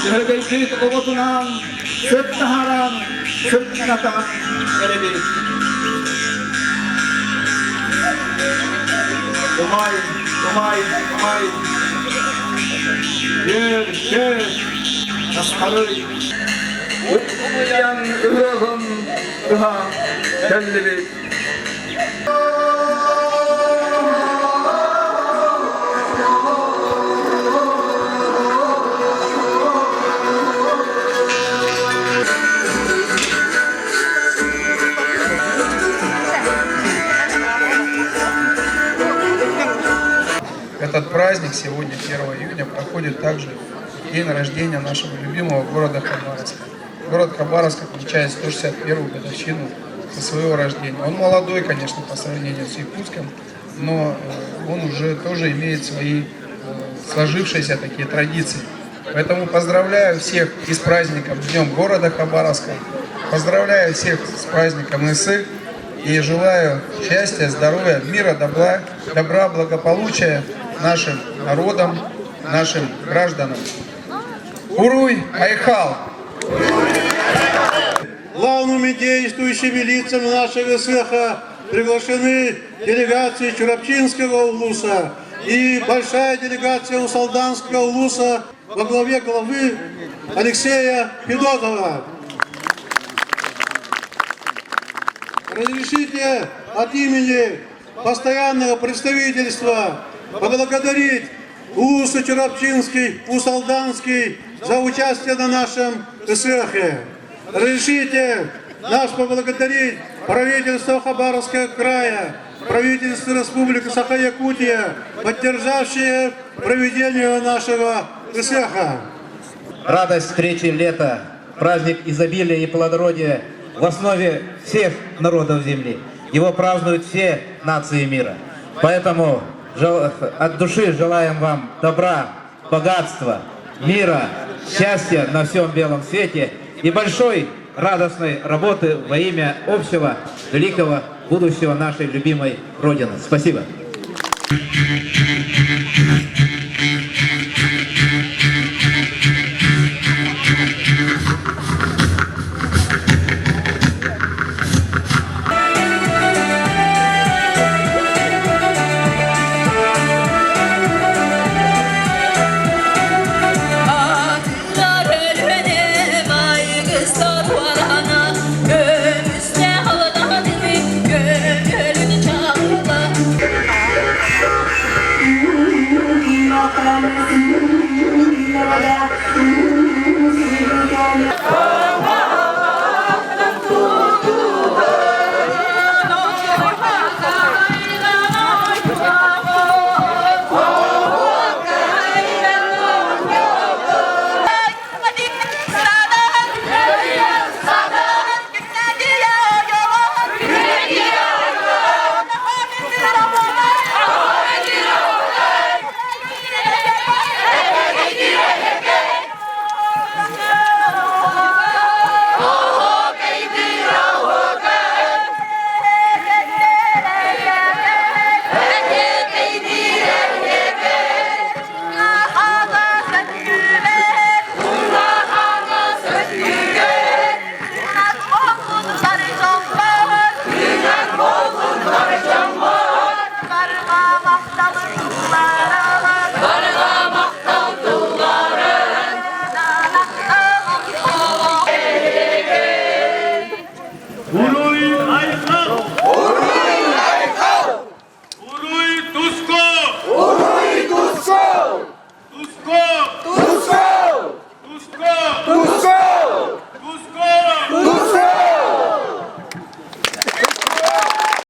Şöyle obotunan Sütnaharan Sütnatan Erebi Umay Yer Askarı Umuyan ıhım Iha Kendili Этот праздник сегодня, 1 июня, проходит также день рождения нашего любимого города Хабаровска. Город Хабаровск отмечает 161-ю годовщину со своего рождения. Он молодой, конечно, по сравнению с Якутском, но он уже тоже имеет свои сложившиеся такие традиции. Поэтому поздравляю всех и с праздником Днем города Хабаровска, поздравляю всех с праздником Исы и желаю счастья, здоровья, мира, добра, благополучия нашим народам, нашим гражданам. Уруй, Айхал! Главными действующими лицами нашего СЭХа приглашены делегации Чурапчинского улуса и большая делегация Усалданского улуса во главе главы Алексея Федотова. Разрешите от имени постоянного представительства поблагодарить улусы Чурапчинский, Усалданский за участие на нашем СЭХе. Разрешите нас поблагодарить правительство Хабаровского края, правительство Республики Саха-Якутия, поддержавшие проведение нашего СЭХа. Радость встречи лета, праздник изобилия и плодородия в основе всех народов Земли. Его празднуют все нации мира. Поэтому от души желаем вам добра, богатства, мира, счастья на всем белом свете и большой радостной работы во имя общего великого будущего нашей любимой Родины. Спасибо.